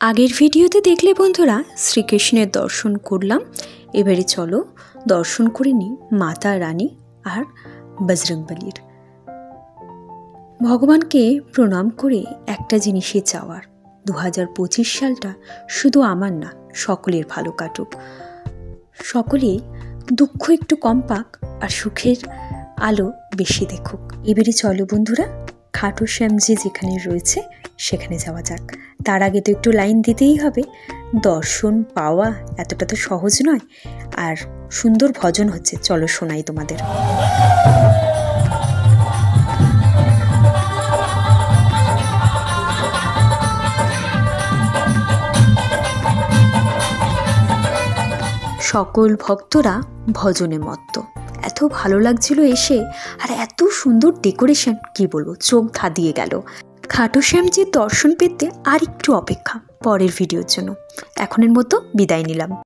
আগের ভিডিওতে দেখলে বন্ধুরা শ্রীকৃষ্ণের দর্শন করলাম। এবারে চলো দর্শন করে নিই মাতা রানী আর বজরংবলীর। ভগবানকে প্রণাম করে একটা জিনিসই চাওয়ার, 2025 সালটা শুধু আমার না, সকলের ভালো কাটুক, সকলে দুঃখ একটু কম পাক আর সুখের আলো বেশি দেখুক। এবারে চলো বন্ধুরা খাটু শ্যামজি যেখানে রয়েছে সেখানে যাওয়া যাক। তার আগে তো একটু লাইন দিতেই হবে, দর্শন পাওয়া এতটা তো সহজ নয়। আর সুন্দর ভজন হচ্ছে, চলো শোনাই তোমাদের। সকল ভক্তরা ভজনে মত্ত। এত ভালো লাগছিল এসে, আর এত সুন্দর ডেকোরেশন, কি বলবো, চোখ ধাঁধিয়ে গেল। খাটু শ্যামজির দর্শন পেতে আর একটু অপেক্ষা পরের ভিডিওর জন্য। এখনের মতো বিদায় নিলাম।